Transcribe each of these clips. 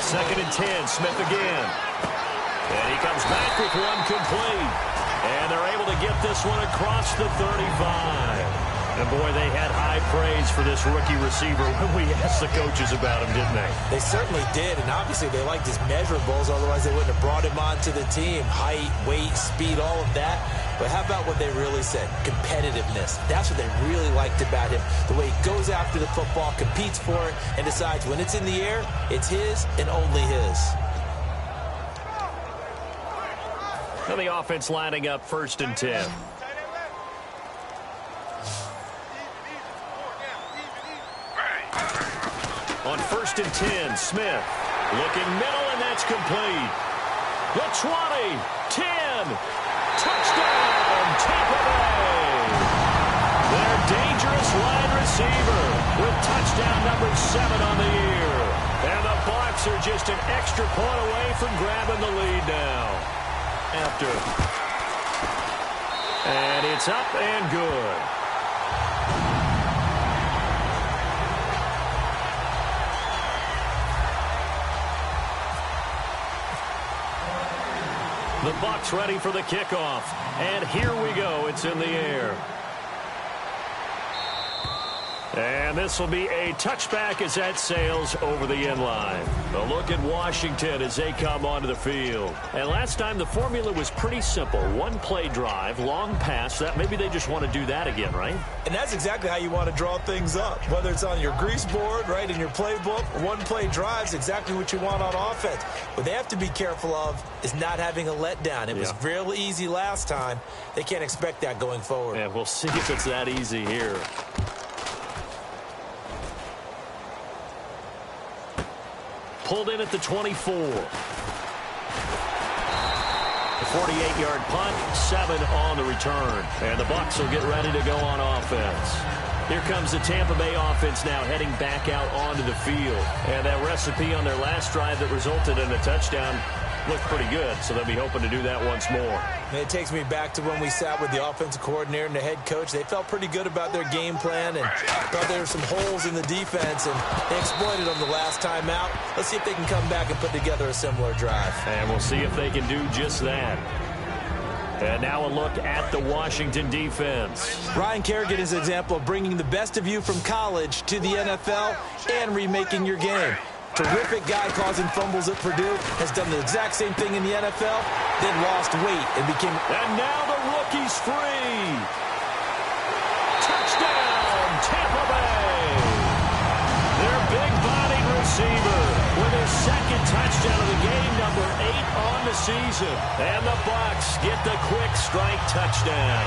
2nd and 10. Smith again. And he comes back with one complete. And they're able to get this one across the 35. And, boy, they had high praise for this rookie receiver when we asked the coaches about him, didn't they? They certainly did, and obviously they liked his measurables, otherwise they wouldn't have brought him onto the team. Height, weight, speed, all of that. But how about what they really said? Competitiveness. That's what they really liked about him. The way he goes after the football, competes for it, and decides when it's in the air, it's his and only his. Now the offense lining up 1st and 10. On 1st and 10, Smith looking middle, and that's complete. The 20, 10, touchdown, Tampa Bay. Their dangerous wide receiver with touchdown number 7 on the year. And the Bucs are just an extra point away from grabbing the lead now. And it's up and good. The Bucs ready for the kickoff. And here we go. It's in the air. And this will be a touchback as that sails over the end line. A look at Washington as they come onto the field. And last time the formula was pretty simple. One-play drive, long pass. That maybe they just want to do that again, right? And that's exactly how you want to draw things up. Whether it's on your grease board, right, in your playbook, one-play drive is exactly what you want on offense. What they have to be careful of is not having a letdown. It was real easy last time. They can't expect that going forward. Yeah, we'll see if it's that easy here. Pulled in at the 24. The 48-yard punt, 7 on the return. And the Bucs will get ready to go on offense. Here comes the Tampa Bay offense now heading back out onto the field. And that recipe on their last drive that resulted in a touchdown looked pretty good, so they'll be hoping to do that once more. And it takes me back to when we sat with the offensive coordinator and the head coach. They felt pretty good about their game plan and thought there were some holes in the defense, and they exploited them the last time out. Let's see if they can come back and put together a similar drive. And we'll see if they can do just that. And now a look at the Washington defense. Ryan Kerrigan is an example of bringing the best of you from college to the NFL and remaking your game. Terrific guy causing fumbles at Purdue, has done the exact same thing in the NFL, then lost weight and became... And now the rookie's free. Touchdown, Tampa Bay. Their big-bodied receiver with his 2nd touchdown of the game, number 8 on the season. And the Bucs get the quick strike touchdown.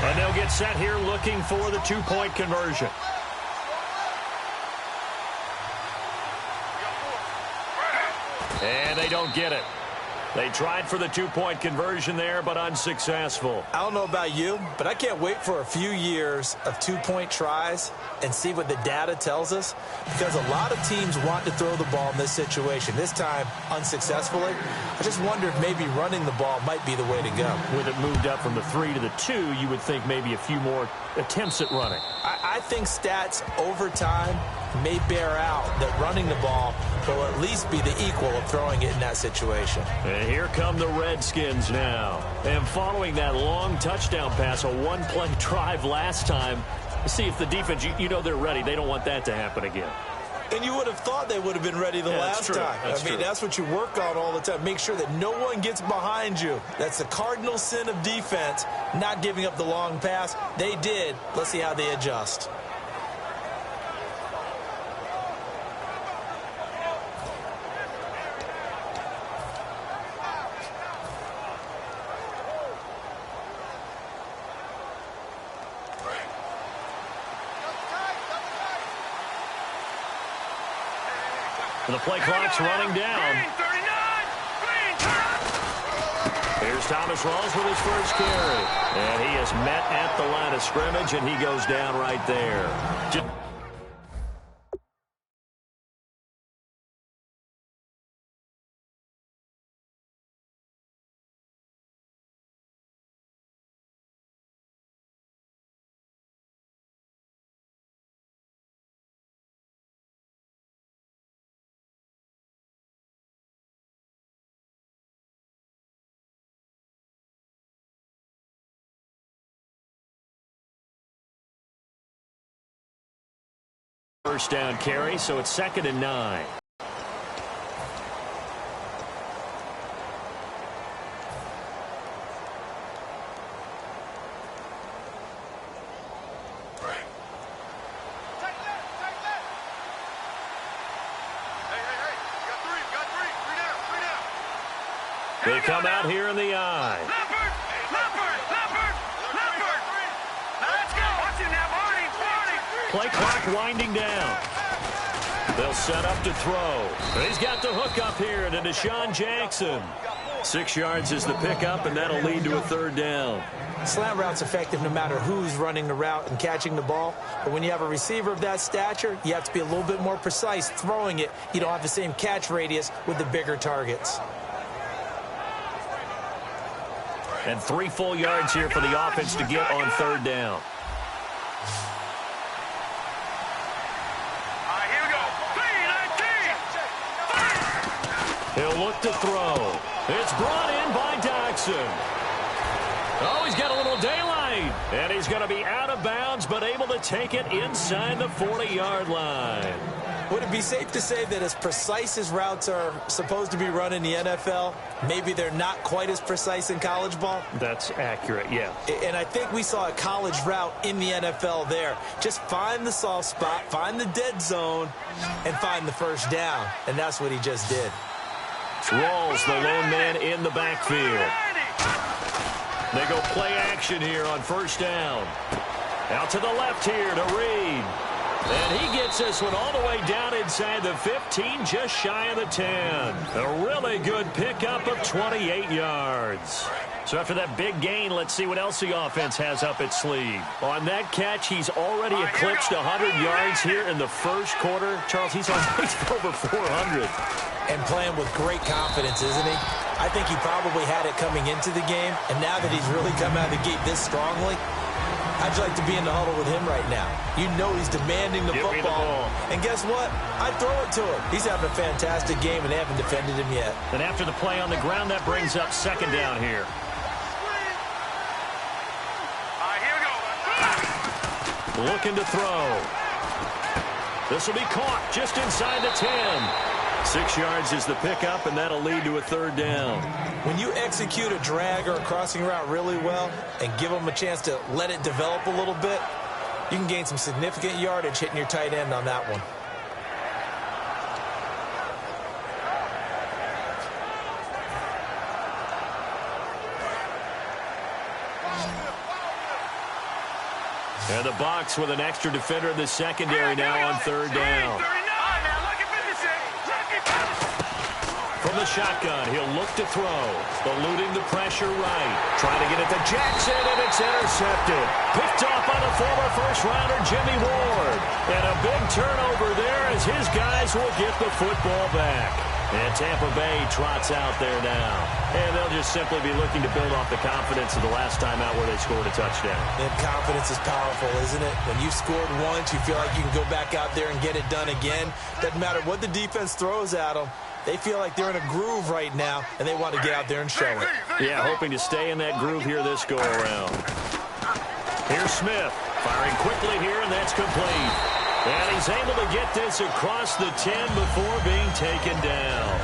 And they'll get set here looking for the 2-point conversion. And they don't get it. They tried for the 2-point conversion there, but unsuccessful. I don't know about you, but I can't wait for a few years of 2-point tries and see what the data tells us, because a lot of teams want to throw the ball in this situation. This time, unsuccessfully. I just wonder if maybe running the ball might be the way to go. With it moved up from the 3 to the 2, you would think maybe a few more attempts at running. I think stats over time may bear out that running the ball will at least be the equal of throwing it in that situation. And here come the Redskins now. And following that long touchdown pass, a one-play drive last time, see if the defense, you know they're ready. They don't want that to happen again. And you would have thought they would have been ready the last time. I mean, that's what you work on all the time. Make sure that no one gets behind you. That's the cardinal sin of defense, not giving up the long pass. They did. Let's see how they adjust. The play clock's running down. Here's Thomas Rawls with his first carry. And he is met at the line of scrimmage, and he goes down right there. First down carry, so it's 2nd and 9. They come out here in the eye. Play clock winding down. They'll set up to throw. He's got the hook up here to Deshaun Jackson. 6 yards is the pickup, and that'll lead to a 3rd down. Slant route's effective no matter who's running the route and catching the ball. But when you have a receiver of that stature, you have to be a little bit more precise throwing it. You don't have the same catch radius with the bigger targets. And 3 full yards here for the offense to get on 3rd down. He'll look to throw. It's brought in by Doxson. Oh, he's got a little daylight. And he's going to be out of bounds, but able to take it inside the 40-yard line. Would it be safe to say that as precise as routes are supposed to be run in the NFL, maybe they're not quite as precise in college ball? That's accurate, yeah. And I think we saw a college route in the NFL there. Just find the soft spot, find the dead zone, and find the first down. And that's what he just did. Rawls, the lone man in the backfield. They go play action here on 1st down. Out to the left here to Reed. And he gets this one all the way down inside the 15, just shy of the 10. A really good pickup of 28 yards. So after that big gain, let's see what else the offense has up its sleeve. On that catch, he's already eclipsed 100 yards here in the first quarter. Charles, he's on pace for over 400. And playing with great confidence, isn't he? I think he probably had it coming into the game, and now that he's really come out of the gate this strongly, how'd you like to be in the huddle with him right now? You know he's demanding the football. And guess what? I'd throw it to him. He's having a fantastic game, and they haven't defended him yet. And after the play on the ground, that brings up 2nd down here. Looking to throw. This will be caught just inside the 10. 6 yards is the pickup, and that'll lead to a 3rd down. When you execute a drag or a crossing route really well and give them a chance to let it develop a little bit, you can gain some significant yardage hitting your tight end on that one. And the box with an extra defender in the secondary now on 3rd down. From the shotgun, he'll look to throw. Eluding the pressure right. Trying to get it to Jackson, and it's intercepted. Picked off by the former first-rounder Jimmy Ward. And a big turnover there as his guys will get the football back. And Tampa Bay trots out there now. And they'll just simply be looking to build off the confidence of the last time out where they scored a touchdown. And confidence is powerful, isn't it? When you scored once, you feel like you can go back out there and get it done again. Doesn't matter what the defense throws at them. They feel like they're in a groove right now, and they want to get out there and show it. Yeah, hoping to stay in that groove here this go-around. Here's Smith, firing quickly here, and that's complete. And he's able to get this across the 10 before being taken down.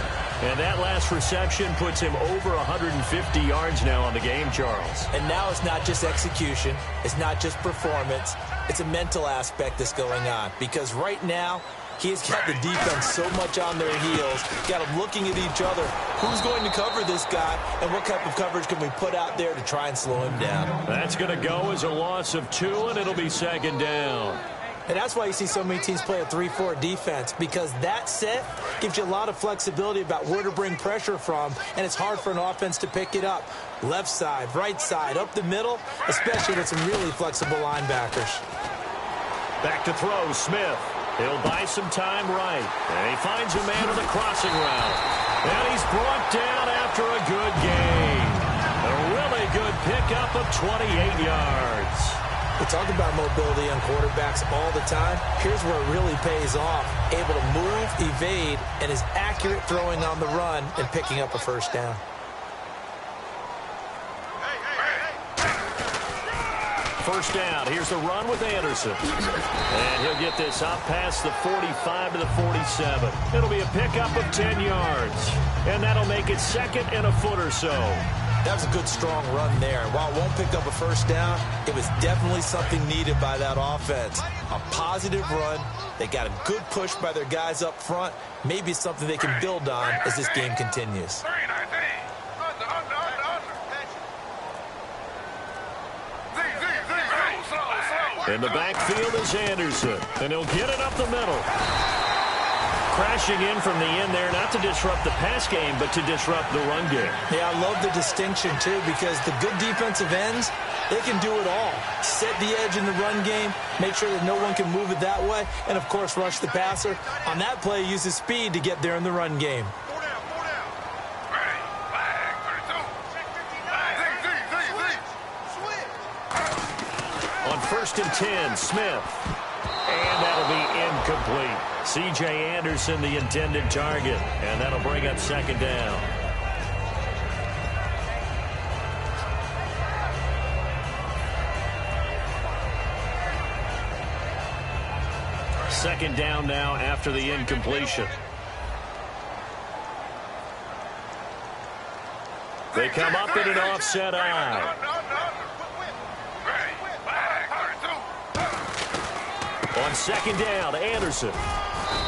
And that last reception puts him over 150 yards now on the game, Charles. And now it's not just execution. It's not just performance. It's a mental aspect that's going on. Because right now, he's got the defense so much on their heels, got them looking at each other. Who's going to cover this guy, and what type of coverage can we put out there to try and slow him down? That's going to go as a loss of 2, and it'll be 2nd down. And that's why you see so many teams play a 3-4 defense, because that set gives you a lot of flexibility about where to bring pressure from, and it's hard for an offense to pick it up. Left side, right side, up the middle, especially with some really flexible linebackers. Back to throw, Smith. He'll buy some time right. And he finds a man with a crossing route. And he's brought down after a good gain. A really good pickup of 28 yards. We talk about mobility on quarterbacks all the time. Here's where it really pays off. Able to move, evade, and is accurate throwing on the run and picking up a first down. First down. Here's the run with Anderson. And he'll get this up past the 45 to the 47. It'll be a pickup of 10 yards. And that'll make it second and a foot or so. That was a good, strong run there. While it won't pick up a first down, it was definitely something needed by that offense. A positive run. They got a good push by their guys up front. Maybe something they can build on as this game continues. In the backfield is Anderson. And he'll get it up the middle. Crashing in from the end there, not to disrupt the pass game, but to disrupt the run game. Yeah, I love the distinction, too, because the good defensive ends, they can do it all. Set the edge in the run game, make sure that no one can move it that way, and, of course, rush the passer. On that play, use his speed to get there in the run game. On 1st and 10, Smith. And that'll be incomplete. C.J. Anderson, the intended target. And that'll bring up second down. Second down now after the incompletion. They come up in an offset eye. On second down, Anderson.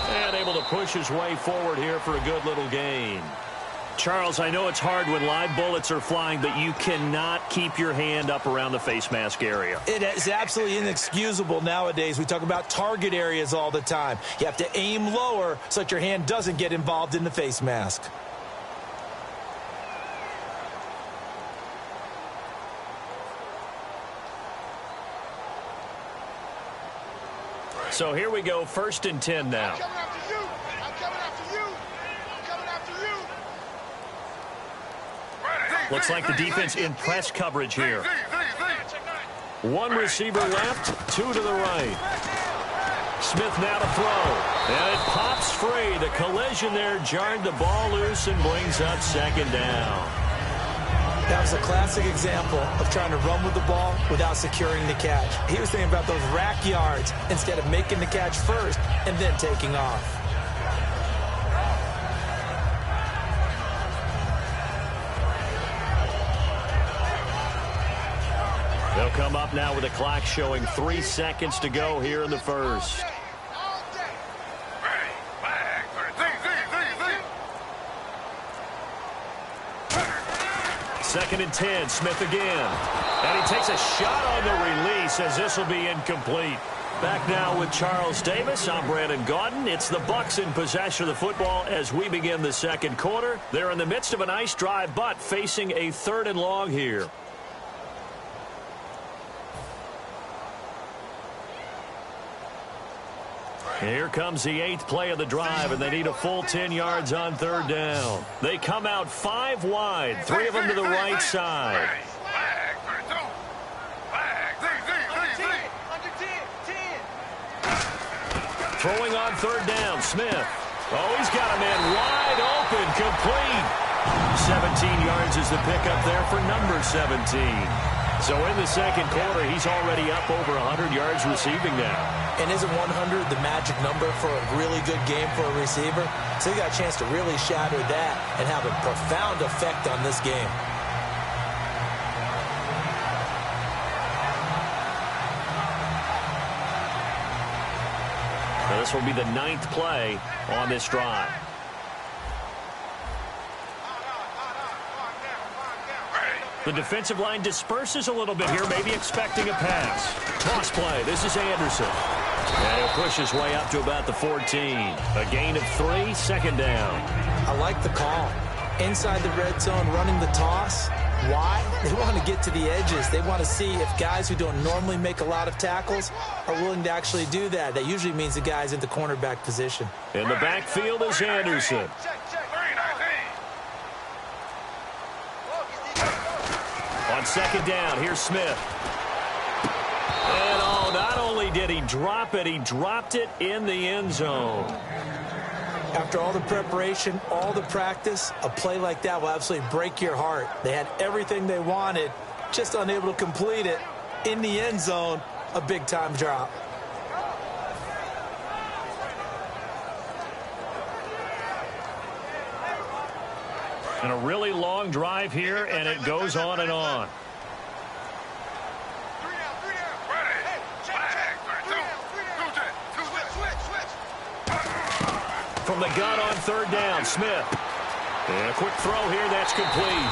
And able to push his way forward here for a good little gain. Charles, I know it's hard when live bullets are flying, but you cannot keep your hand up around the face mask area. It is absolutely inexcusable nowadays. We talk about target areas all the time. You have to aim lower so that your hand doesn't get involved in the face mask. So here we go, 1st and 10 now. I'm coming after you. I'm coming after you. I'm coming after you. Looks like the defense in press coverage here. One receiver left, two to the right. Smith now to throw. And it pops free. The collision there jarred the ball loose and brings up second down. That was a classic example of trying to run with the ball without securing the catch. He was thinking about those rack yards instead of making the catch first and then taking off. They'll come up now with a clock showing 3 seconds to go here in the first. Second and 10, Smith again. And he takes a shot on the release as this will be incomplete. Back now with Charles Davis. I'm Brandon Gaudin. It's the Bucs in possession of the football as we begin the second quarter. They're in the midst of a nice drive, but facing a 3rd and long here. Here comes the 8th play of the drive, and they need a full 10 yards on 3rd down. They come out 5 wide, 3 of them to the right side. Throwing on 3rd down, Smith. Oh, he's got a man wide open, complete. 17 yards is the pickup there for number 17. So in the second quarter, he's already up over 100 yards receiving now. And isn't 100 the magic number for a really good game for a receiver? So he got a chance to really shatter that and have a profound effect on this game. Now this will be the 9th play on this drive. The defensive line disperses a little bit here, maybe expecting a pass. Toss play. This is Anderson. And he'll push his way up to about the 14. A gain of 3, second down. I like the call. Inside the red zone, running the toss. Why? They want to get to the edges. They want to see if guys who don't normally make a lot of tackles are willing to actually do that. That usually means the guy's in the cornerback position. In the backfield is Anderson. On second down, here's Smith. And not only did he drop it, he dropped it in the end zone. After all the preparation, all the practice, a play like that will absolutely break your heart. They had everything they wanted, just unable to complete it. in the end zone, a big-time drop. And a really long drive here, and it goes on and on. From the gun on third down, Smith. And a quick throw here, that's complete.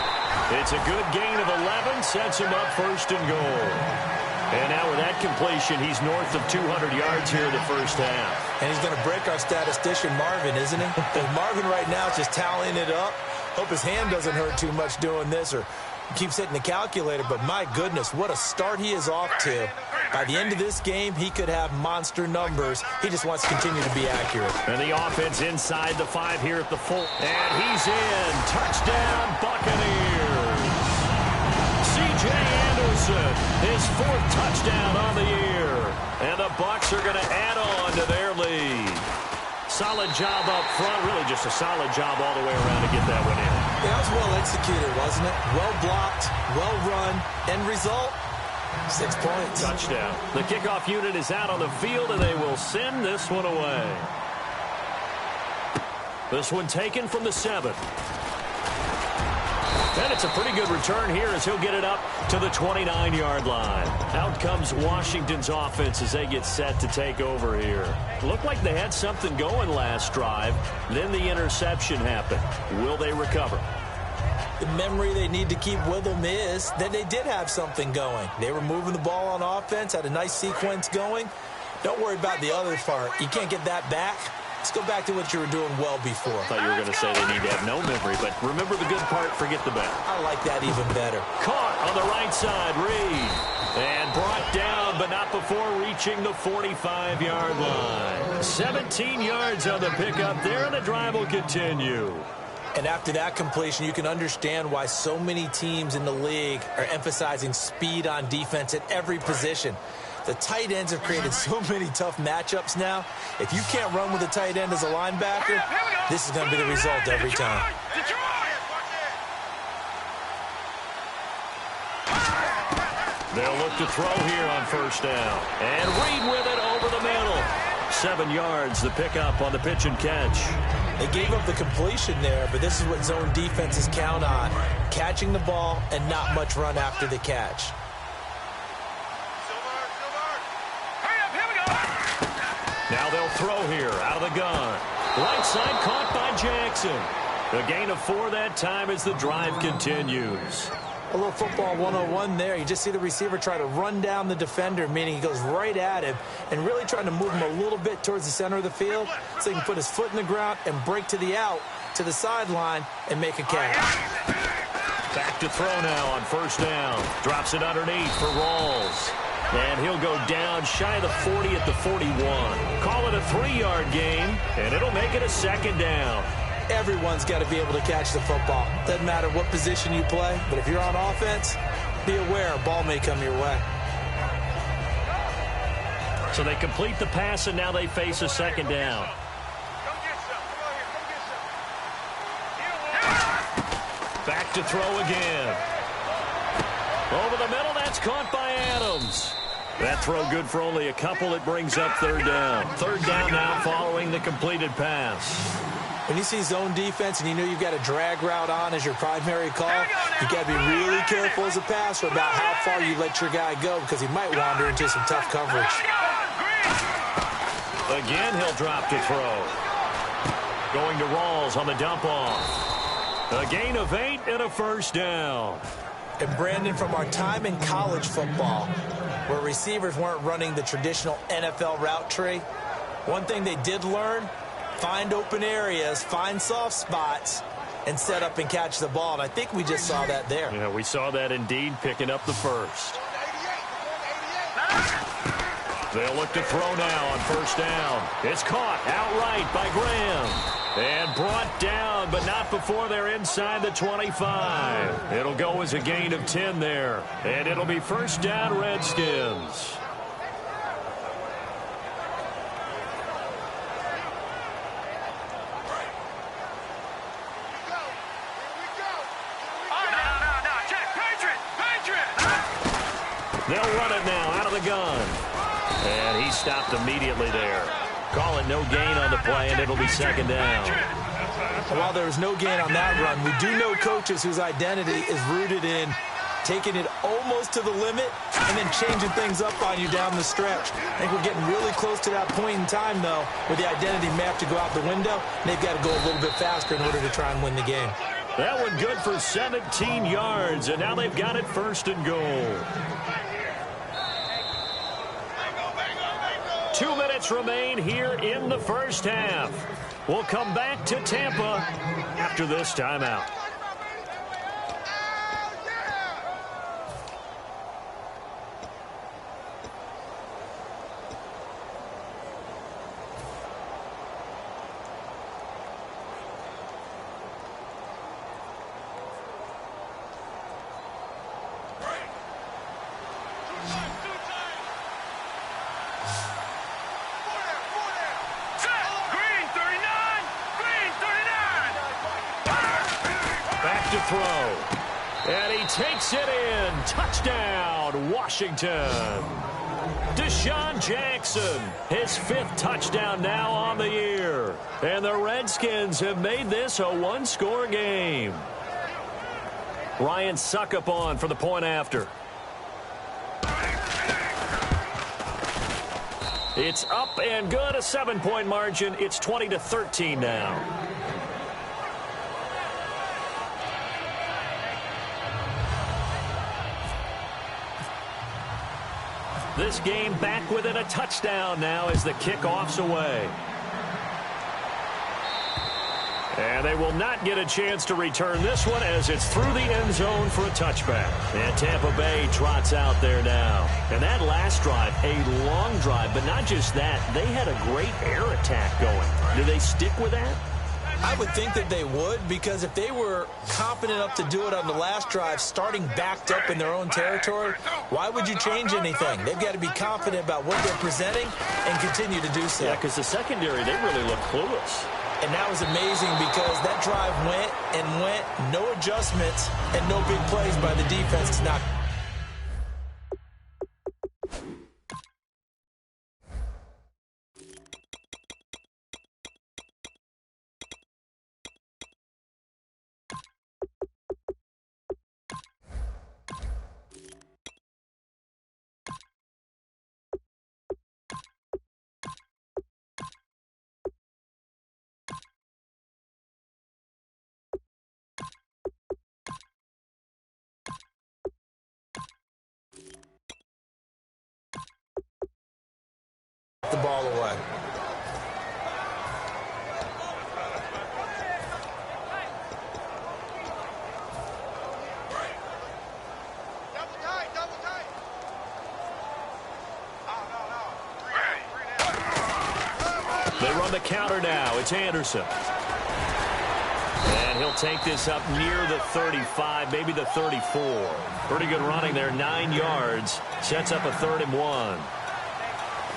It's a good gain of 11, sets him up first and goal. And now with that completion, he's north of 200 yards here in the first half. And he's going to break our statistician, Marvin, isn't he? Because Marvin right now is just tallying it up. Hope his hand doesn't hurt too much doing this or keeps hitting the calculator. But my goodness, what a start he is off to. By the end of this game, he could have monster numbers. He just wants to continue to be accurate. And the offense inside the 5 here at the full. And he's in. Touchdown, Buccaneers. C.J. Anderson, his 4th touchdown on the year. And the Bucs are going to add on to their lead. Solid job up front. Really just a solid job all the way around to get that one in. Yeah, that was well executed, wasn't it? Well blocked, well run. End result, 6 points. Touchdown. The kickoff unit is out on the field, and they will send this one away. This one taken from the 7. And it's a pretty good return here as he'll get it up to the 29-yard line. Out comes Washington's offense as they get set to take over here. Looked like they had something going last drive. Then the interception happened. Will they recover? The memory they need to keep with them is that they did have something going. They were moving the ball on offense, had a nice sequence going. Don't worry about the other part. You can't get that back. Let's go back to what you were doing well before. I thought you were going to say they need to have no memory, but remember the good part, forget the bad. I like that even better. Caught on the right side, Reed. And brought down, but not before reaching the 45-yard line. 17 yards on the pickup there, and the drive will continue. And after that completion, you can understand why so many teams in the league are emphasizing speed on defense at every position. The tight ends have created so many tough matchups now. If you can't run with a tight end as a linebacker, this is going to be the result every time. They'll look to throw here on first down. And Reed with it over the middle. 7 yards, the pickup on the pitch and catch. They gave up the completion there, but this is what zone defenses count on. Catching the ball and not much run after the catch. Now they'll throw here out of the gun. Right side caught by Jackson. A gain of 4 that time as the drive continues. A little football 101 there. You just see the receiver try to run down the defender, meaning he goes right at him and really trying to move him a little bit towards the center of the field so he can put his foot in the ground and break to the out, to the sideline, and make a catch. Back to throw now on first down. Drops it underneath for Rawls. And he'll go down shy of the 40 at the 41. Call it a 3-yard gain, and it'll make it a second down. Everyone's got to be able to catch the football. Doesn't matter what position you play, but if you're on offense, be aware a ball may come your way. So they complete the pass, and now they face a second down. Back to throw again. Over the middle, that's caught by Adams. That throw good for only a couple. It brings up third down. Third down now following the completed pass. When you see zone defense and you know you've got a drag route on as your primary call, you've got to be really careful as a passer about how far you let your guy go because he might wander into some tough coverage. Again, he'll drop to throw. Going to Rawls on the dump off. A gain of 8 and a first down. And Brandon, from our time in college football, where receivers weren't running the traditional NFL route tree, one thing they did learn, find open areas, find soft spots, and set up and catch the ball. And I think we just saw that there. Yeah, we saw that indeed, picking up the first. They'll look to throw now on first down. It's caught outright by Graham. And brought down, but not before they're inside the 25. It'll go as a gain of 10 there. And it'll be first down, Redskins. They'll run it now out of the gun. And he stopped immediately there. Call it no gain on the play, and it'll be second down. While there was no gain on that run, we do know coaches whose identity is rooted in taking it almost to the limit and then changing things up on you down the stretch. I think we're getting really close to that point in time, though, where the identity may have to go out the window, and they've got to go a little bit faster in order to try and win the game. That one good for 17 yards, and now they've got it first and goal. 2 minutes remain here in the first half. We'll come back to Tampa after this timeout. To throw. And he takes it in. Touchdown, Washington. Deshaun Jackson, his 5th touchdown now on the year. And the Redskins have made this a one-score game. Ryan Suckup on for the point after. It's up and good, a 7-point margin. It's 20-13 now. This game back within a touchdown now as the kickoff's away. And they will not get a chance to return this one as it's through the end zone for a touchback. And Tampa Bay trots out there now. And that last drive, a long drive, but not just that. They had a great air attack going. Do they stick with that? I would think that they would, because if they were confident enough to do it on the last drive, starting backed up in their own territory, why would you change anything? They've got to be confident about what they're presenting and continue to do so. Yeah, because the secondary, they really look clueless. And that was amazing because that drive went and went, no adjustments and no big plays by the defense to knock. The ball away. Double tight. They run the counter now. It's Anderson. And he'll take this up near the 35, maybe the 34. Pretty good running there, 9 yards. Sets up a 3rd and 1.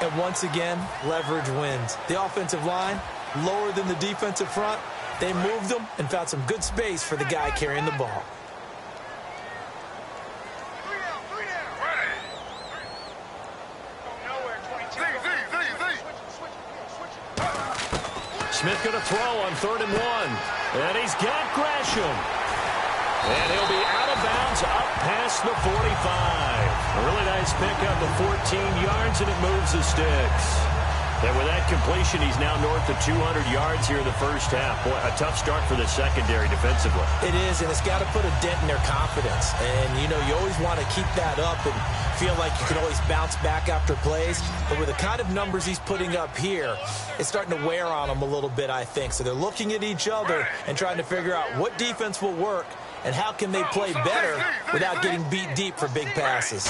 And once again, leverage wins. The offensive line, lower than the defensive front. They moved them and found some good space for the guy carrying the ball. Smith going to throw on 3rd and 1. And he's got Gresham. And he'll be out of bounds up past the 45. A really nice pickup of 14 yards, and it moves the sticks. And with that completion, he's now north of 200 yards here in the first half. Boy, a tough start for the secondary defensively. It is, and it's got to put a dent in their confidence. And, you know, you always want to keep that up and feel like you can always bounce back after plays. But with the kind of numbers he's putting up here, it's starting to wear on them a little bit, I think. So they're looking at each other and trying to figure out what defense will work and how can they play better without getting beat deep for big passes.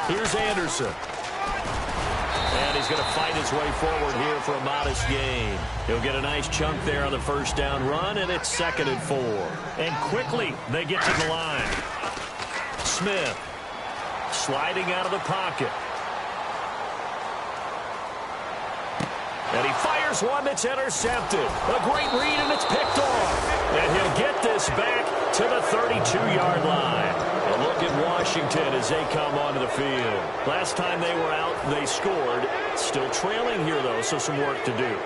Here's Anderson. And he's going to fight his way forward here for a modest gain. He'll get a nice chunk there on the first down run, and it's 2nd and 4. And quickly, they get to the line. Smith sliding out of the pocket. And he fires one that's intercepted. A great read, and it's picked off. And he'll get this back to the 32-yard line. A look at one Washington as they come onto the field. Last time they were out, they scored. Still trailing here, though, so some work to do.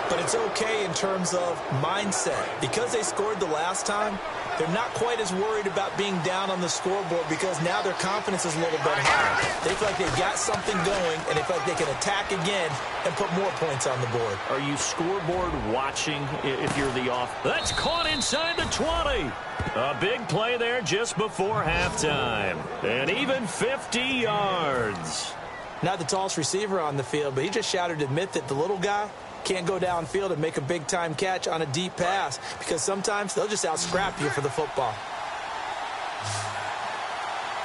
But it's okay in terms of mindset. Because they scored the last time, they're not quite as worried about being down on the scoreboard because now their confidence is a little bit higher. They feel like they've got something going, and they feel like they can attack again and put more points on the board. Are you scoreboard watching if you're the off? That's caught inside the 20. A big play there just before halftime. And even 50 yards. Not the tallest receiver on the field, but he just shouted to admit that the little guy can't go downfield and make a big-time catch on a deep pass because sometimes they'll just out-scrap you for the football.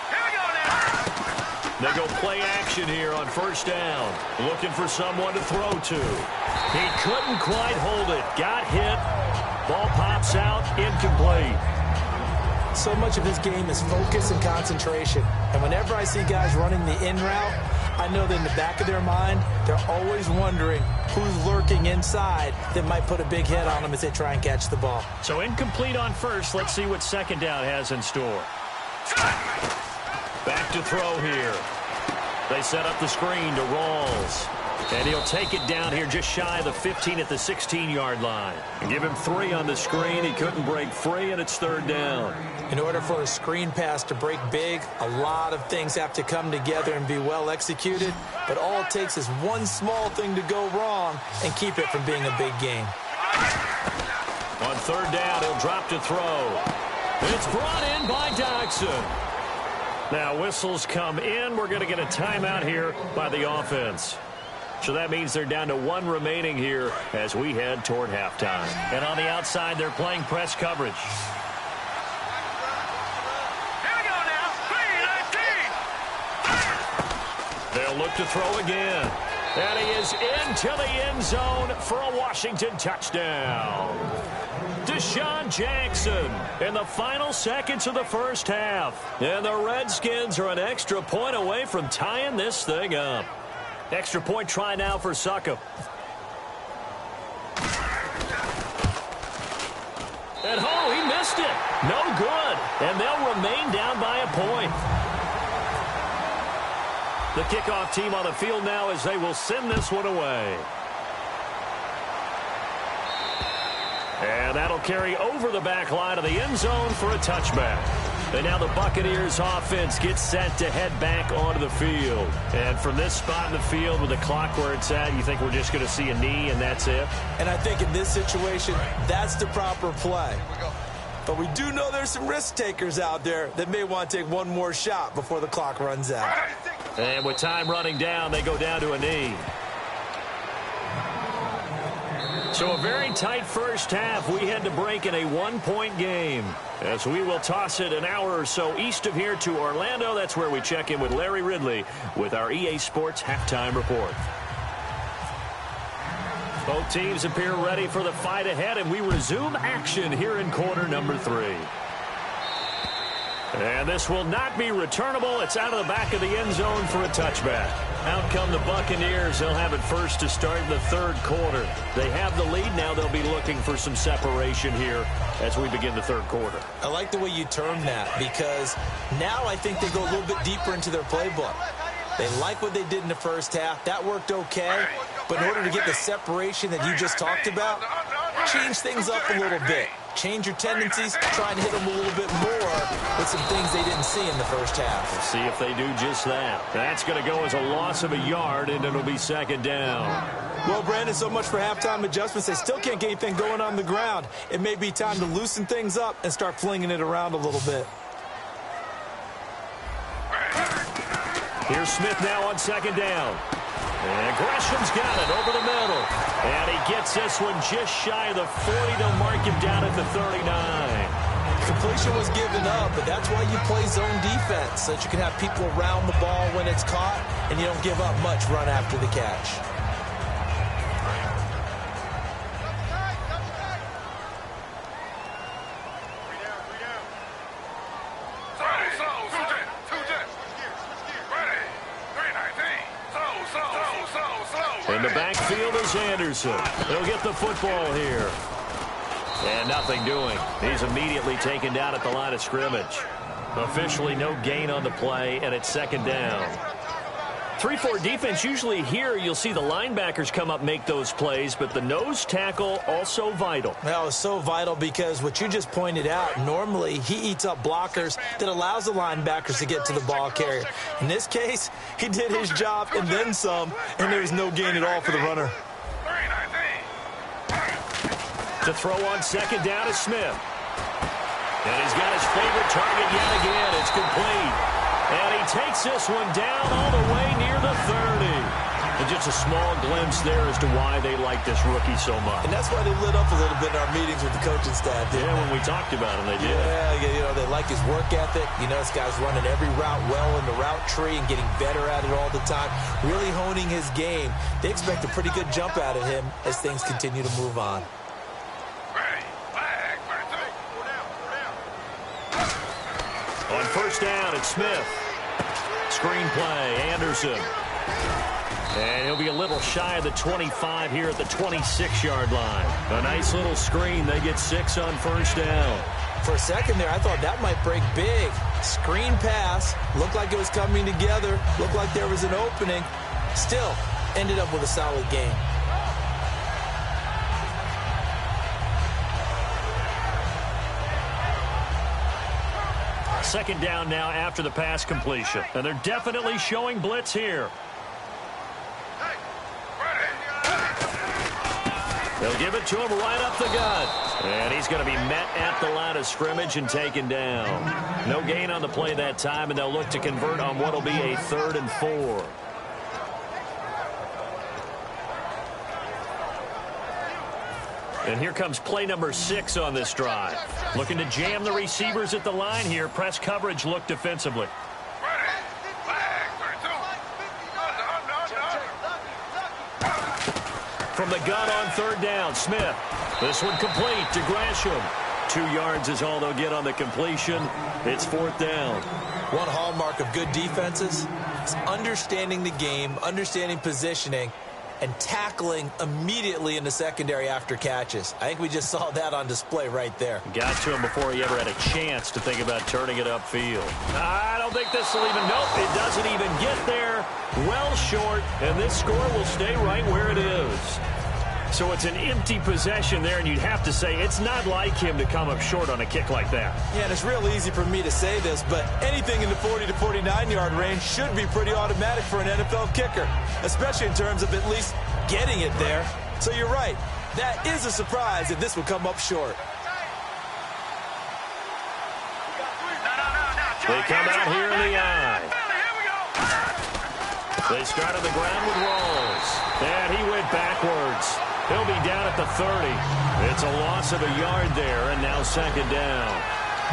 Here we go now. They go play action here on first down. Looking for someone to throw to. He couldn't quite hold it. Got hit. Ball pops out. Incomplete. So much of his game is focus and concentration. And whenever I see guys running the in route, I know that in the back of their mind, they're always wondering who's lurking inside that might put a big hit on them as they try and catch the ball. So incomplete on first. Let's see what second down has in store. Back to throw here. They set up the screen to Rawls. And he'll take it down here just shy of the 15 at the 16-yard line. Give him 3 on the screen. He couldn't break free, and it's third down. In order for a screen pass to break big, a lot of things have to come together and be well executed. But all it takes is one small thing to go wrong and keep it from being a big game. On third down, he'll drop to throw. It's brought in by Dodson. Now whistles come in. We're going to get a timeout here by the offense. So that means they're down to 1 remaining here as we head toward halftime. And on the outside, they're playing press coverage. Here we go now. 3-19. They'll look to throw again. And he is into the end zone for a Washington touchdown. Deshaun Jackson in the final seconds of the first half. And the Redskins are an extra point away from tying this thing up. Extra point try now for Suckup. And he missed it. No good. And they'll remain down by a point. The kickoff team on the field now as they will send this one away. And that'll carry over the back line of the end zone for a touchback. And now the Buccaneers offense gets set to head back onto the field. And from this spot in the field with the clock where it's at, you think we're just going to see a knee and that's it? And I think in this situation, that's the proper play. But we do know there's some risk takers out there that may want to take one more shot before the clock runs out. And with time running down, they go down to a knee. So a very tight first half. We had to break in a 1-point game as we will toss it an hour or so east of here to Orlando. That's where we check in with Larry Ridley with our EA Sports halftime report. Both teams appear ready for the fight ahead, and we resume action here in quarter number 3. And this will not be returnable. It's out of the back of the end zone for a touchback. Out come the Buccaneers. They'll have it first to start in the third quarter. They have the lead. Now they'll be looking for some separation here as we begin the third quarter. I like the way you term that because now I think they go a little bit deeper into their playbook. They like what they did in the first half. That worked okay. But in order to get the separation that you just talked about, change things up a little bit. Change your tendencies, try and hit them a little bit more with some things they didn't see in the first half. We'll see if they do just that. That's going to go as a loss of a yard, and it'll be second down. Well, Brandon, so much for halftime adjustments. They still can't get anything going on the ground. It may be time to loosen things up and start flinging it around a little bit. Here's Smith now on second down. And Gresham's got it over the middle. And he gets this one just shy of the 40. They'll mark him down at the 39. Completion was given up, but that's why you play zone defense, so that you can have people around the ball when it's caught, and you don't give up much run after the catch. In the backfield is Anderson. He'll get the football here. And nothing doing. He's immediately taken down at the line of scrimmage. Officially no gain on the play, and it's second down. 3-4 defense, usually here you'll see the linebackers come up, make those plays, but the nose tackle also vital. Well, it's so vital because what you just pointed out, normally he eats up blockers that allows the linebackers to get to the ball carrier. In this case, he did his job and then some, and there was no gain at all for the runner. To throw on second down is Smith. And he's got his favorite target yet again. It's complete. And he takes this one down all the way near the 30. And just a small glimpse there as to why they like this rookie so much. And that's why they lit up a little bit in our meetings with the coaching staff. Yeah, when we talked about him, they did. Yeah, they like his work ethic. This guy's running every route well in the route tree and getting better at it all the time, really honing his game. They expect a pretty good jump out of him as things continue to move on. On first down, it's Smith. Screen play, Anderson. And he'll be a little shy of the 25 here at the 26-yard line. A nice little screen. They get 6 on first down. For a second there, I thought that might break big. Screen pass. Looked like it was coming together. Looked like there was an opening. Still, ended up with a solid game. Second down now after the pass completion. And they're definitely showing blitz here. They'll give it to him right up the gut. And he's going to be met at the line of scrimmage and taken down. No gain on the play that time, and they'll look to convert on what will be a 3rd and 4. And here comes play number 6 on this drive. Looking to jam the receivers at the line here. Press coverage look defensively. From the gun on third down, Smith. This one complete to Gresham. 2 yards is all they'll get on the completion. It's 4th down. One hallmark of good defenses is understanding the game, understanding positioning, and tackling immediately in the secondary after catches. I think we just saw that on display right there. Got to him before he ever had a chance to think about turning it upfield. I don't think this will even, nope, it doesn't even get there. Well short, and this score will stay right where it is. So it's an empty possession there, and you'd have to say it's not like him to come up short on a kick like that. Yeah, and it's real easy for me to say this, but anything in the 40 to 49-yard range should be pretty automatic for an NFL kicker, especially in terms of at least getting it there. So you're right. That is a surprise if this would come up short. They come out here in the eye. They start on the ground with Rawls. And he went backwards. He'll be down at the 30. It's a loss of a yard there, and now second down.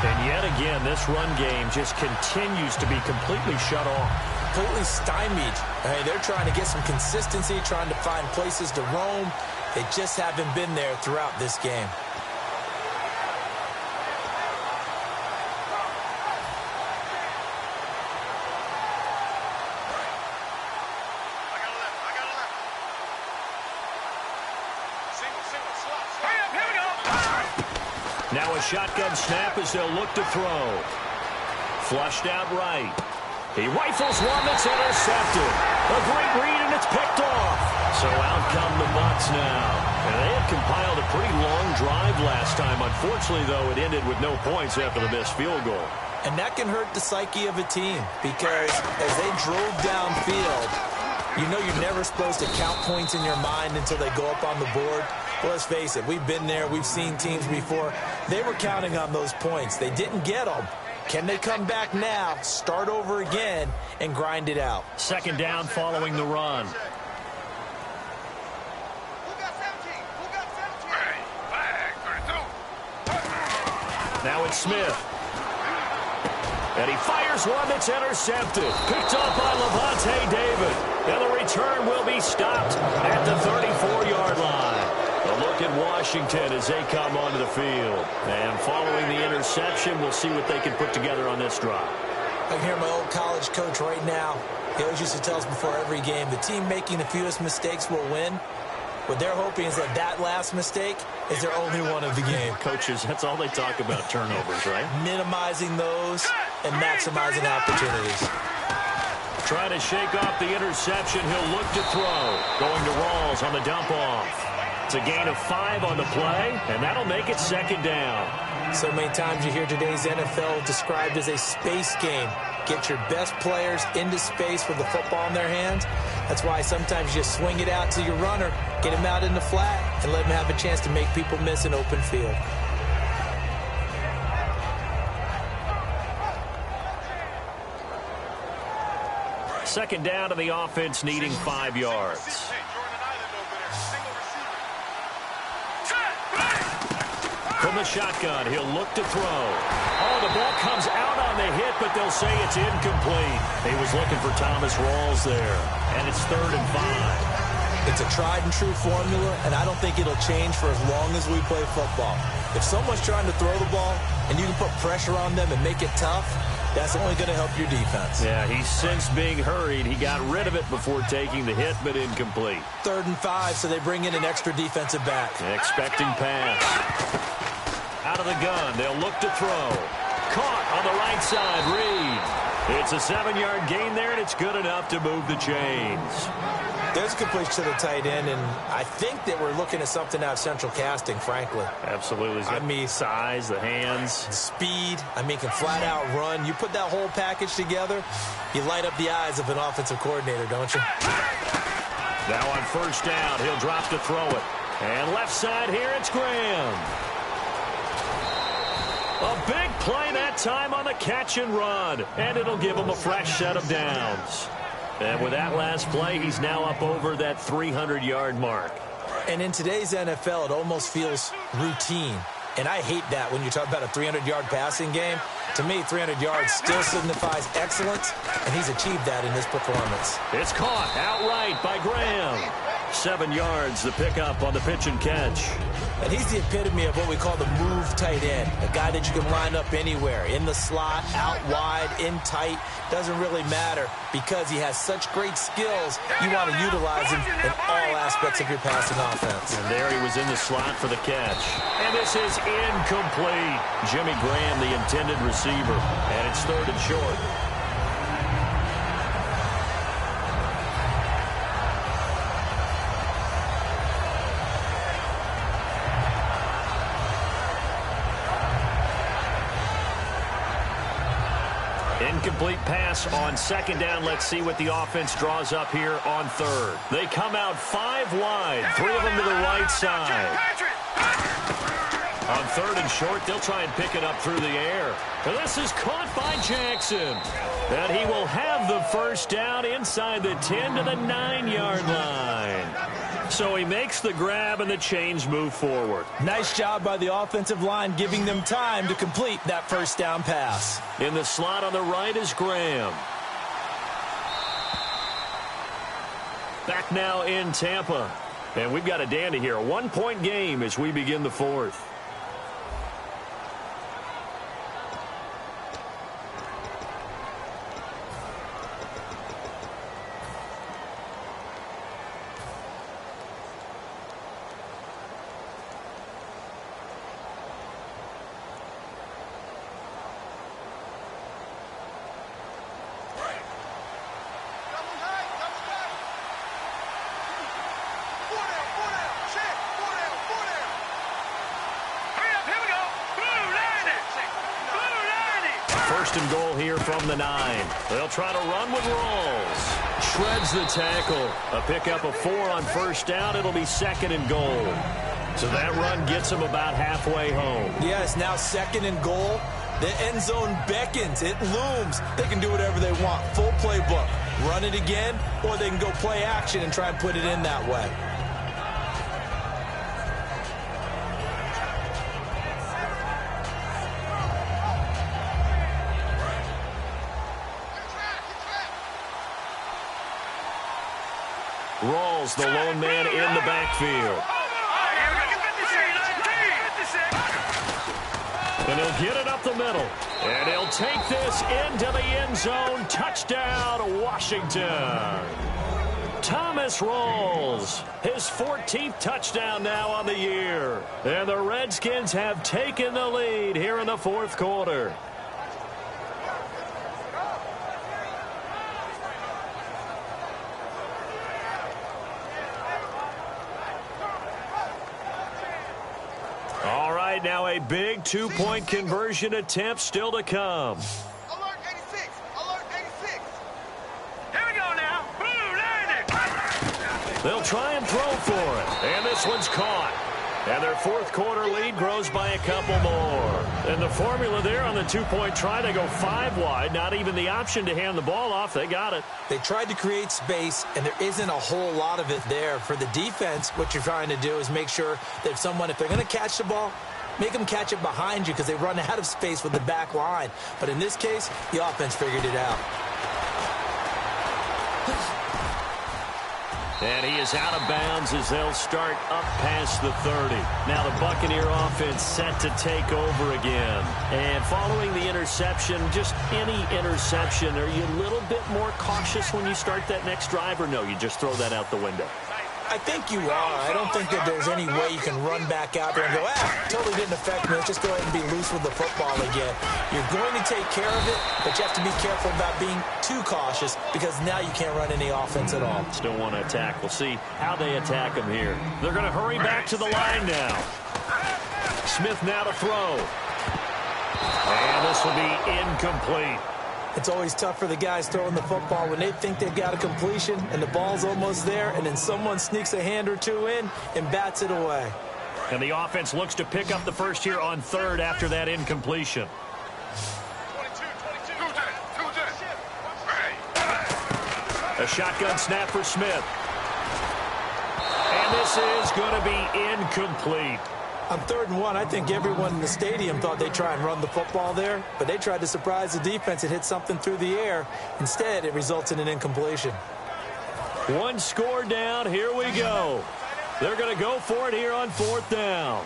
And yet again, this run game just continues to be completely shut off. Completely stymied. I mean, they're trying to get some consistency, trying to find places to roam. They just haven't been there throughout this game. Now a shotgun snap as they'll look to throw. Flushed out right. He rifles one that's intercepted. A great read, and it's picked off. So out come the Bucs now. And they had compiled a pretty long drive last time. Unfortunately, though, it ended with no points after the missed field goal. And that can hurt the psyche of a team because as they drove downfield, you know you're never supposed to count points in your mind until they go up on the board. Well, let's face it, we've been there. We've seen teams before. They were counting on those points. They didn't get them. Can they come back now, start over again, and grind it out? Second down following the run. Now it's Smith. And he fires one that's intercepted. Picked up by Levante David. And the return will be stopped at the 34-yard line. A look at Washington as they come onto the field. And following the interception, we'll see what they can put together on this drive. I can hear my old college coach right now. He always used to tell us before every game, the team making the fewest mistakes will win. What they're hoping is that last mistake is their only one of the game. Coaches, that's all they talk about, turnovers, right? Minimizing those and maximizing opportunities. Trying to shake off the interception. He'll look to throw. Going to Rawls on the dump off. It's a gain of 5 on the play, and that'll make it 2nd down. So many times you hear today's NFL described as a space game. Get your best players into space with the football in their hands. That's why sometimes you swing it out to your runner, get him out in the flat, and let him have a chance to make people miss an open field. Second down to the offense, needing 5 yards. From the shotgun, he'll look to throw. Oh, the ball comes out on the hit, but they'll say it's incomplete. He was looking for Thomas Rawls there, and it's 3rd and 5. It's a tried-and-true formula, and I don't think it'll change for as long as we play football. If someone's trying to throw the ball, and you can put pressure on them and make it tough, that's only going to help your defense. Yeah, he's since being hurried. He got rid of it before taking the hit, but incomplete. 3rd and 5, so they bring in an extra defensive back. Expecting pass. Out of the gun, they'll look to throw. Caught on the right side, Reed. It's a 7-yard gain there, and it's good enough to move the chains. There's a completion to the tight end, and I think that we're looking at something out of central casting, frankly. Absolutely. I mean, size, the hands. Speed. I mean, can flat out run. You put that whole package together, you light up the eyes of an offensive coordinator, don't you? Now on 1st down, he'll drop to throw it. And left side here, it's Graham. A big play that time on the catch and run. And it'll give him a fresh set of downs. And with that last play, he's now up over that 300-yard mark. And in today's NFL, it almost feels routine. And I hate that when you talk about a 300-yard passing game. To me, 300 yards still signifies excellence, and he's achieved that in his performance. It's caught outright by Graham. 7 yards, the pickup on the pitch and catch. And he's the epitome of what we call the move tight end, a guy that you can line up anywhere, in the slot, out wide, in tight, doesn't really matter because he has such great skills. You want to utilize him in all aspects of your passing offense. And there he was in the slot for the catch. And this is incomplete. Jimmy Graham, the intended receiver, and it's 3rd and short. Incomplete pass on 2nd down. Let's see what the offense draws up here on 3rd. They come out 5 wide, 3 of them to the right side. On 3rd and short, they'll try and pick it up through the air. And this is caught by Jackson. And he will have the 1st down inside the 10 to the 9-yard line. So he makes the grab and the chains move forward. Nice job by the offensive line giving them time to complete that 1st down pass. In the slot on the right is Graham. Back now in Tampa. And we've got a dandy here. A 1-point game as we begin the 4th. First and goal here from the 9. They'll try to run with Rawls. Shreds the tackle. A pickup of 4 on 1st down. It'll be 2nd and goal. So that run gets them about halfway home. Yes, now 2nd and goal. The end zone beckons. It looms. They can do whatever they want. Full playbook. Run it again, or they can go play action and try and put it in that way. Rawls, the lone man in the backfield. And he'll get it up the middle. And he'll take this into the end zone. Touchdown, Washington. Thomas rolls. His 14th touchdown now on the year. And the Redskins have taken the lead here in the fourth quarter. All right, now a big two-point conversion attempt still to come. Alert 86. Alert 86. Here we go now. Blue line. They'll try and throw for it. And this one's caught. And their fourth quarter lead grows by a couple more. And the formula there on the two-point try, they go 5 wide. Not even the option to hand the ball off. They got it. They tried to create space, and there isn't a whole lot of it there. For the defense, what you're trying to do is make sure that if they're going to catch the ball, make them catch it behind you because they run out of space with the back line. But in this case, the offense figured it out. And he is out of bounds as they'll start up past the 30. Now the Buccaneer offense set to take over again. And following the interception, just any interception, are you a little bit more cautious when you start that next drive, or no, you just throw that out the window? I think you are. I don't think that there's any way you can run back out there and go, totally didn't affect me. Let's just go ahead and be loose with the football again. You're going to take care of it, but you have to be careful about being too cautious because now you can't run any offense at all. Still want to attack. We'll see how they attack him here. They're going to hurry back to the line now. Smith now to throw. And this will be incomplete. It's always tough for the guys throwing the football when they think they've got a completion and the ball's almost there, and then someone sneaks a hand or two in and bats it away. And the offense looks to pick up the first here on third after that incompletion. 22. A shotgun snap for Smith. And this is going to be incomplete. On 3rd and 1, I think everyone in the stadium thought they'd try and run the football there, but they tried to surprise the defense and hit something through the air. Instead, it results in an incompletion. One score down. Here we go. They're going to go for it here on 4th down.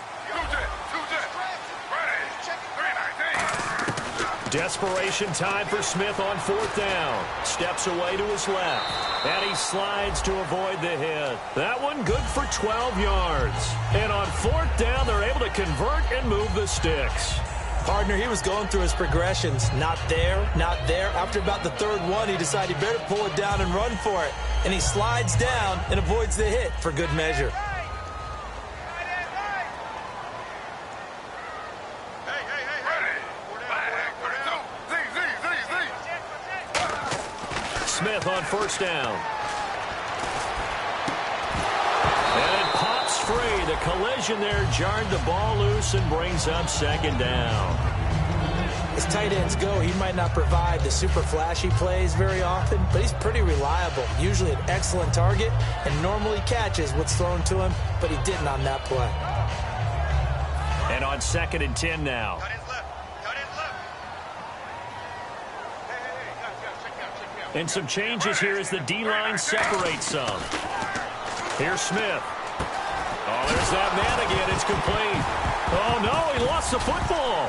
Desperation time for Smith on 4th down. Steps away to his left. And he slides to avoid the hit. That one good for 12 yards. And on 4th down, they're able to convert and move the sticks. Partner, he was going through his progressions. Not there, not there. After about the 3rd one, he decided he better pull it down and run for it. And he slides down and avoids the hit for good measure. Smith on 1st down. And it pops free. The collision there jarred the ball loose and brings up 2nd down. As tight ends go, he might not provide the super flashy plays very often, but he's pretty reliable. Usually an excellent target and normally catches what's thrown to him, but he didn't on that play. And on 2nd and 10 now. And some changes here as the D-line separates some. Here's Smith. Oh, there's that man again. It's complete. Oh, no, he lost the football.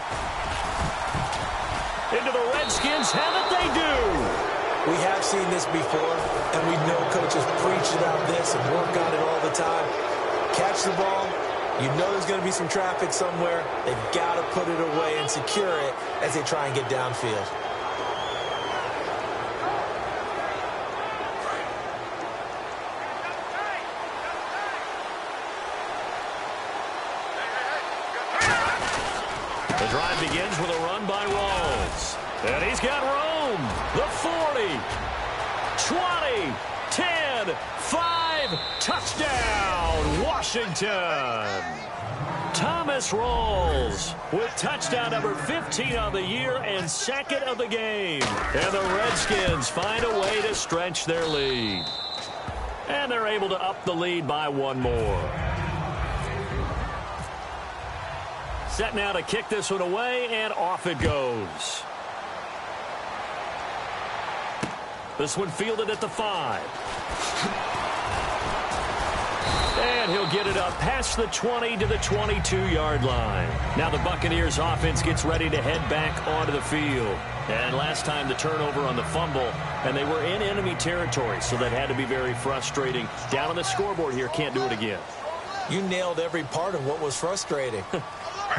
Into the Redskins. How did they do? We have seen this before, and we know coaches preach about this and work on it all the time. Catch the ball. You know there's going to be some traffic somewhere. They've got to put it away and secure it as they try and get downfield. The drive begins with a run by Rawls. And he's got room. The 40, 20, 10, 5, touchdown, Washington. Thomas Rawls with touchdown number 15 on the year and 2nd of the game. And the Redskins find a way to stretch their lead. And they're able to up the lead by 1 more. Set now to kick this one away, and off it goes. This one fielded at the 5. And he'll get it up past the 20 to the 22-yard line. Now the Buccaneers offense gets ready to head back onto the field. And last time the turnover on the fumble, and they were in enemy territory, so that had to be very frustrating. Down on the scoreboard here, can't do it again. You nailed every part of what was frustrating.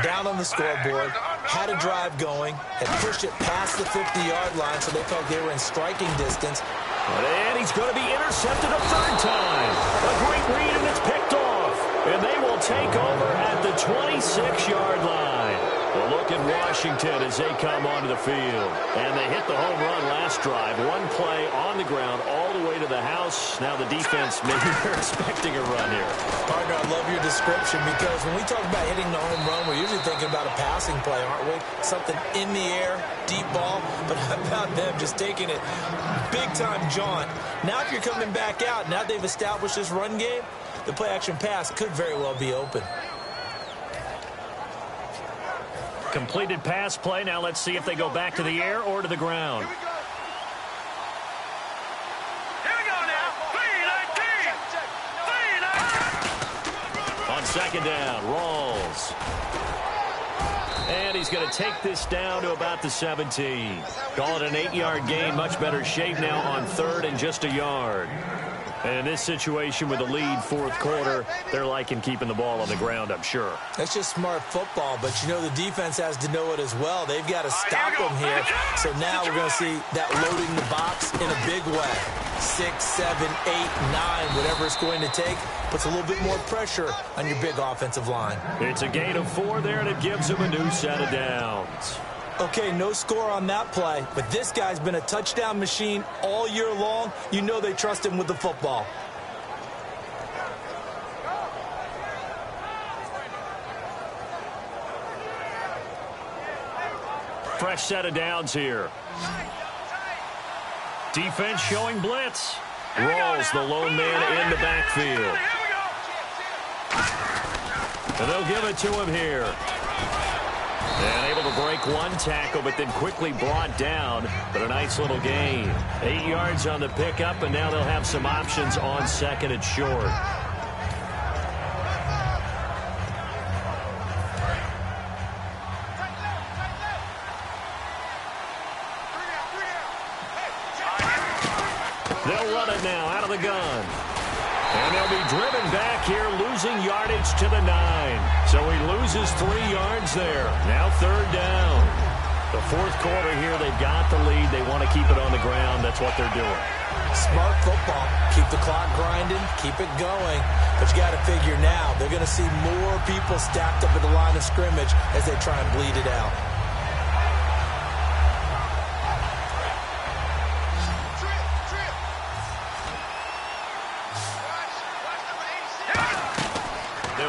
Down on the scoreboard, had a drive going, had pushed it past the 50-yard line, so they felt they were in striking distance. And he's going to be intercepted a third time. A great read, and it's picked off. And they will take over at the 26-yard line. Well, look at Washington as they come onto the field. And they hit the home run last drive. One play on the ground all the way to the house. Now the defense, maybe they're expecting a run here. Partner, I love your description because when we talk about hitting the home run, we're usually thinking about a passing play, aren't we? Something in the air, deep ball. But how about them just taking it big-time jaunt? Now if you're coming back out, now they've established this run game, the play-action pass could very well be open. Completed pass play. Now let's see if they go back to the air or to the ground. Here we go now. 3-19. On second down, Rawls. And he's going to take this down to about the 17. Call it an 8-yard gain. Much better shape now on third and just a yard. And in this situation with a lead fourth quarter, they're liking keeping the ball on the ground, I'm sure. That's just smart football, but you know the defense has to know it as well. They've got to stop them here. So now we're going to see that loading the box in a big way. 6, 7, 8, 9, whatever it's going to take, puts a little bit more pressure on your big offensive line. It's a gain of 4 there, and it gives them a new set of downs. Okay, no score on that play, but this guy's been a touchdown machine all year long. You know they trust him with the football. Fresh set of downs here. Defense showing blitz. Rawls, the lone man in the backfield. And they'll give it to him here. And able to break one tackle, but then quickly brought down. But a nice little gain. 8 yards on the pickup, and now they'll have some options on second and short. They'll run it now out of the gun. And they'll be driven back here, losing yardage to the 9. So he loses 3 yards there. Now third down. The fourth quarter here, they've got the lead. They want to keep it on the ground. That's what they're doing. Smart football. Keep the clock grinding. Keep it going. But you got to figure now, they're going to see more people stacked up at the line of scrimmage as they try and bleed it out.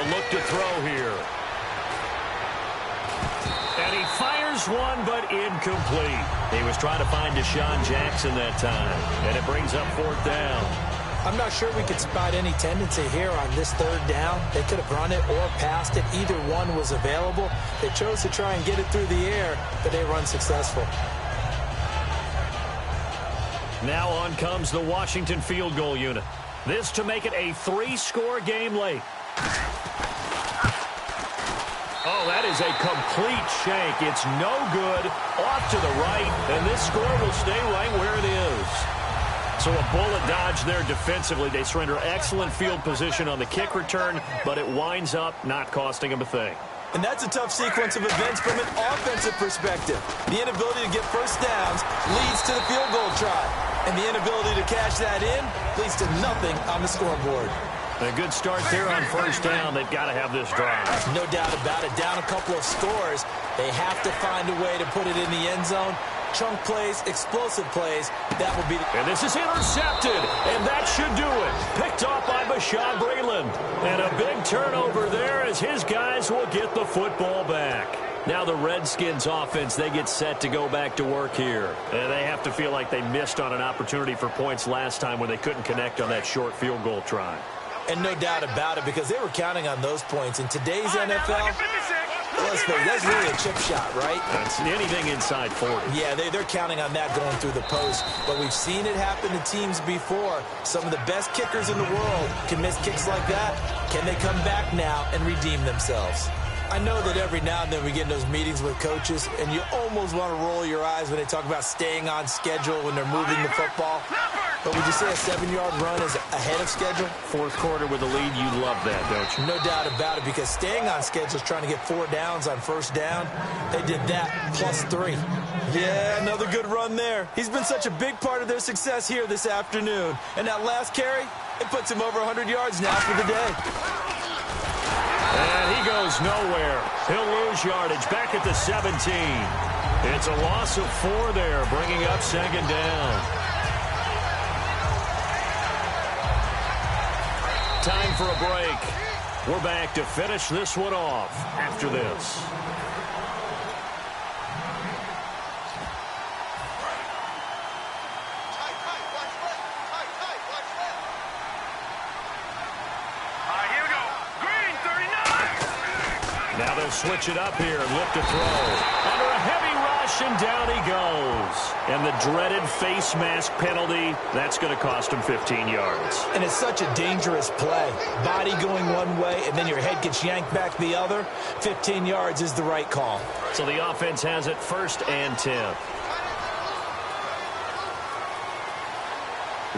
Look to throw here. And he fires one, but incomplete. He was trying to find Deshaun Jackson that time. And it brings up fourth down. I'm not sure we could spot any tendency here on this third down. They could have run it or passed it. Either one was available. They chose to try and get it through the air, but they were unsuccessful. Now on comes the Washington field goal unit. This to make it a 3-score game late. Oh, that is a complete shank. It's no good. Off to the right, and this score will stay right where it is. So a bullet dodge there defensively. They surrender excellent field position on the kick return, but it winds up not costing them a thing. And that's a tough sequence of events from an offensive perspective. The inability to get first downs leads to the field goal try. And the inability to cash that in leads to nothing on the scoreboard. A good start there on first down. They've got to have this drive. No doubt about it. Down a couple of scores. They have to find a way to put it in the end zone. Chunk plays, explosive plays. That will be the... And this is intercepted. And that should do it. Picked off by Bashaud Breeland. And a big turnover there as his guys will get the football back. Now the Redskins offense, they get set to go back to work here. And they have to feel like they missed on an opportunity for points last time when they couldn't connect on that short field goal try. And no doubt about it, because they were counting on those points. In today's NFL, let's face it, that's really a chip shot, right? That's anything inside 40. Yeah, they're counting on that going through the post. But we've seen it happen to teams before. Some of the best kickers in the world can miss kicks like that. Can they come back now and redeem themselves? I know that every now and then we get in those meetings with coaches, and you almost want to roll your eyes when they talk about staying on schedule when they're moving the football. But would you say a 7-yard run is ahead of schedule? Fourth quarter with a lead, you love that, don't you? No doubt about it, because staying on schedule is trying to get 4 downs on first down. They did that +3. Yeah, another good run there. He's been such a big part of their success here this afternoon. And that last carry, it puts him over 100 yards now for the day. And he goes nowhere. He'll lose yardage back at the 17. It's a loss of 4 there, bringing up second down. Time for a break. We're back to finish this one off after this. Now they'll switch it up here and look to throw. Under a heavy rush, and down he goes. And the dreaded face mask penalty, that's going to cost him 15 yards. And it's such a dangerous play. Body going one way, and then your head gets yanked back the other. 15 yards is the right call. So the offense has it 1st and 10.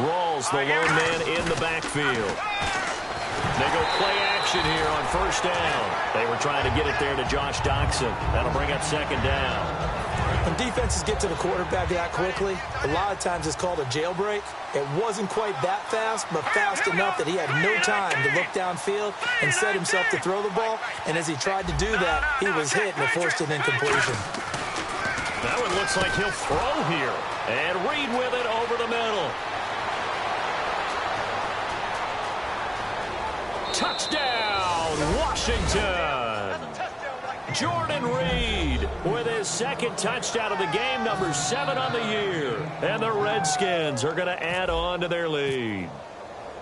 Rawls, the lone man in the backfield. They go play action here on 1st down. They were trying to get it there to Josh Doxson. That'll bring up 2nd down. When defenses get to the quarterback that quickly, a lot of times it's called a jailbreak. It wasn't quite that fast, but fast enough that he had no time to look downfield and set himself to throw the ball. And as he tried to do that, he was hit and it forced an incompletion. That one looks like he'll throw here. And Reed with it over the middle. Touchdown, Washington! Jordan Reed with his 2nd touchdown of the game, number 7 on the year. And the Redskins are going to add on to their lead.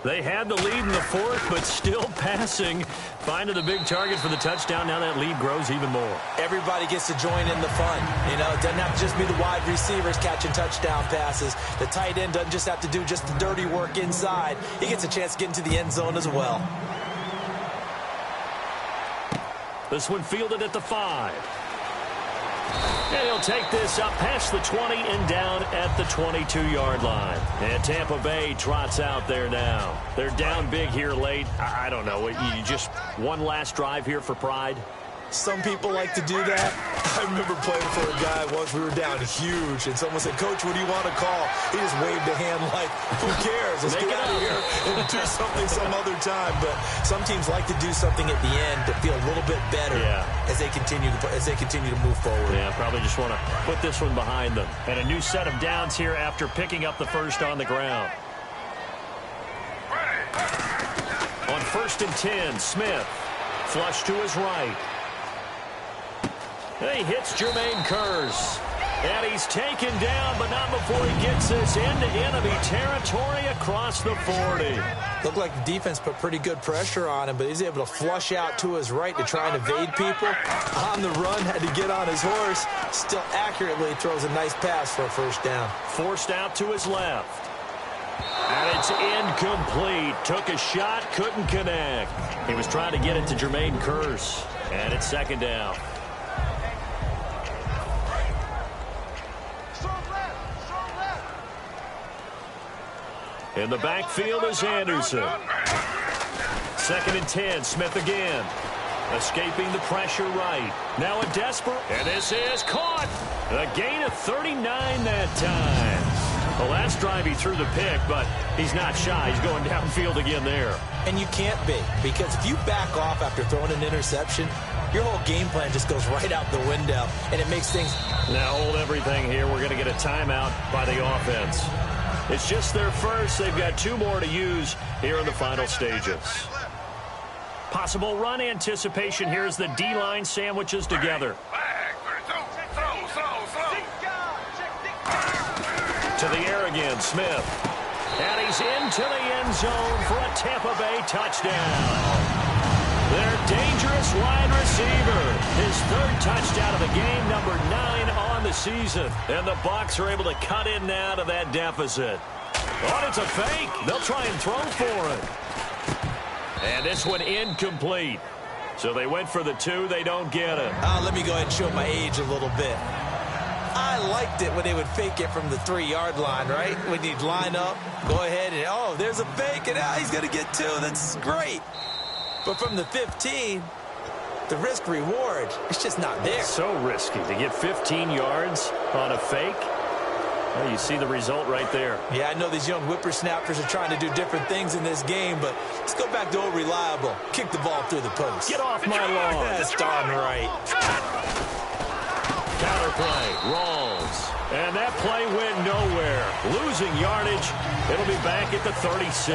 They had the lead in the 4th, but still passing. Finding the big target for the touchdown. Now that lead grows even more. Everybody gets to join in the fun. You know, it doesn't have to just be the wide receivers catching touchdown passes. The tight end doesn't just have to do just the dirty work inside. He gets a chance to get into the end zone as well. This one fielded at the 5. And he'll take this up past the 20 and down at the 22-yard line. And Tampa Bay trots out there now. They're down big here late. I don't know. You just one last drive here for pride? Some people like to do that. I remember playing for a guy once. We were down huge, and someone said, "Coach, what do you want to call?" He just waved a hand like, "Who cares? Let's get out of here and do something some other time." But some teams like to do something at the end to feel a little bit better as they continue to move forward. Yeah, probably just want to put this one behind them. And a new set of downs here after picking up the 1st on the ground. On 1st and 10, Smith flush to his right. He hits Jermaine Kearse. And he's taken down, but not before he gets this into enemy territory across the 40. Looked like the defense put pretty good pressure on him, but he's able to flush out to his right to try and evade people. On the run, had to get on his horse. Still accurately throws a nice pass for a 1st down. Forced out to his left. And it's incomplete. Took a shot, couldn't connect. He was trying to get it to Jermaine Kearse. And it's 2nd down. In the backfield is Anderson. 2nd and 10, Smith again. Escaping the pressure right. Now a desperate, and this is caught. A gain of 39 that time. The last drive he threw the pick, but he's not shy. He's going downfield again there. And you can't be, because if you back off after throwing an interception, your whole game plan just goes right out the window, and it makes things... Now hold everything here. We're going to get a timeout by the offense. It's just their 1st. They've got 2 more to use here in the final stages. Possible run anticipation here as the D-line sandwiches together. To the air again, Smith. And he's into the end zone for a Tampa Bay touchdown. Their dangerous wide receiver. His third touchdown of the game, number 9 on the season. And the Bucs are able to cut in now to that deficit. Oh, it's a fake. They'll try and throw for it. And this one incomplete. So they went for the 2. They don't get it. Let me go ahead and show my age a little bit. I liked it when they would fake it from the 3-yard line, right? When you'd line up, go ahead and, oh, there's a fake, and he's going to get 2. That's great. But from the 15, the risk-reward, it's just not there. It's so risky to get 15 yards on a fake. Well, you see the result right there. Yeah, I know these young whippersnappers are trying to do different things in this game, but let's go back to old reliable. Kick the ball through the post. Get off my lawn. That's darn right. Counterplay, Rawls. And that play went nowhere. Losing yardage. It'll be back at the 36.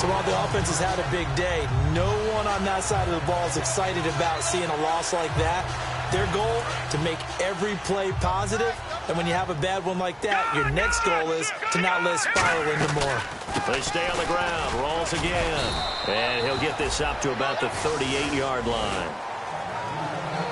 So while the offense has had a big day, no one on that side of the ball is excited about seeing a loss like that. Their goal, to make every play positive. And when you have a bad one like that, your next goal is to not let it spiral into more. They stay on the ground. Rawls again. And he'll get this up to about the 38-yard line.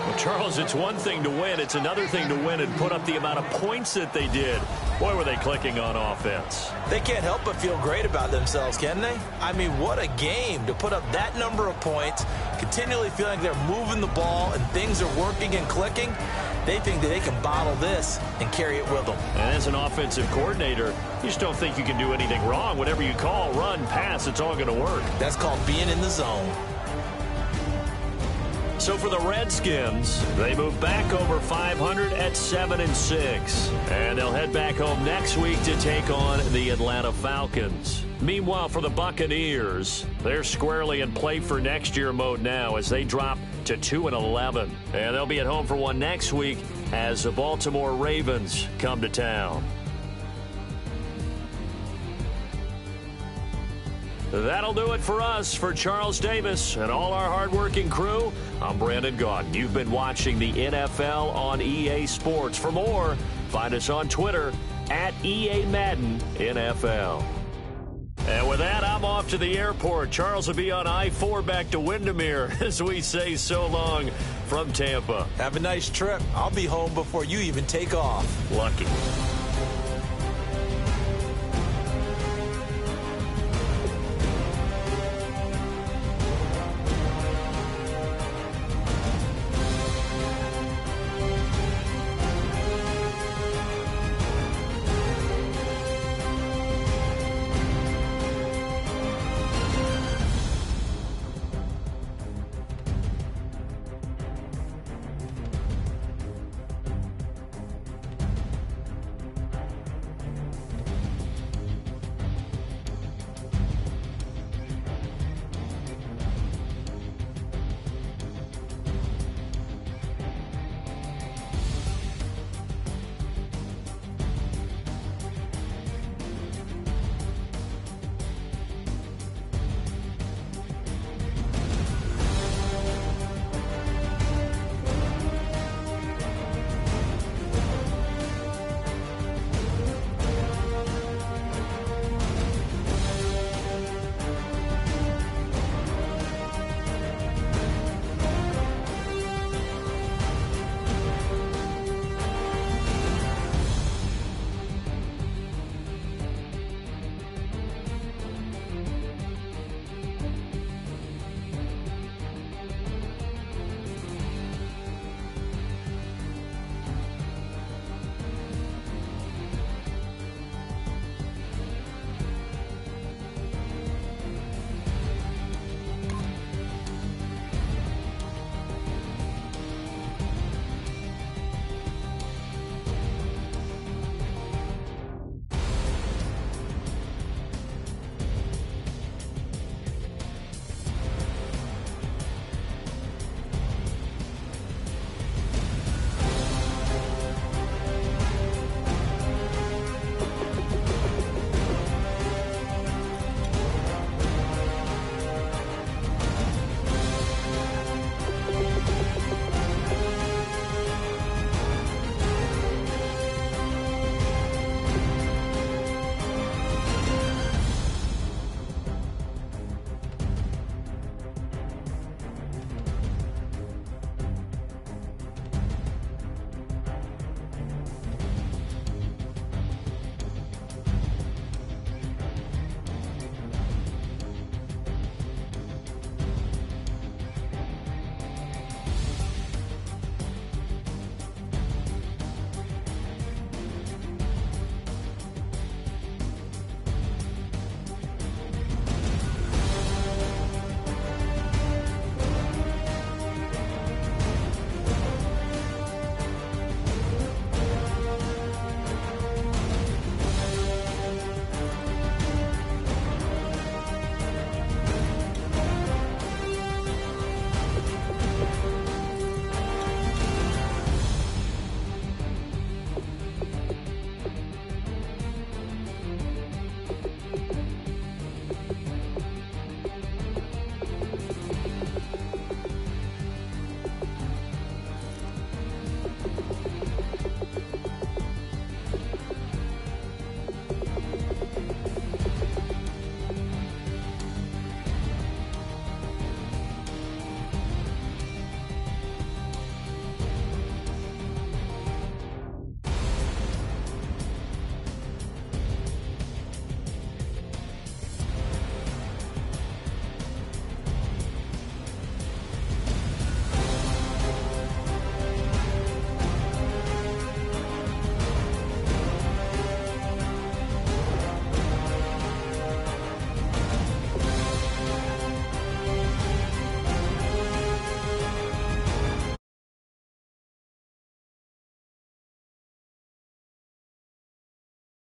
Well, Charles, it's one thing to win. It's another thing to win and put up the amount of points that they did. Boy, were they clicking on offense. They can't help but feel great about themselves, can they? I mean, what a game to put up that number of points, continually feeling they're moving the ball and things are working and clicking. They think that they can bottle this and carry it with them. And as an offensive coordinator, you just don't think you can do anything wrong. Whatever you call, run, pass, it's all going to work. That's called being in the zone. So for the Redskins, they move back over 500 at 7-6. And they'll head back home next week to take on the Atlanta Falcons. Meanwhile, for the Buccaneers, they're squarely in play for next year mode now as they drop to 2-11. And they'll be at home for one next week as the Baltimore Ravens come to town. That'll do it for us. For Charles Davis and all our hardworking crew, I'm Brandon Gaudin. You've been watching the NFL on EA Sports. For more, find us on Twitter at EA Madden NFL. And with that, I'm off to the airport. Charles will be on I-4 back to Windermere as we say so long from Tampa. Have a nice trip. I'll be home before you even take off. Lucky.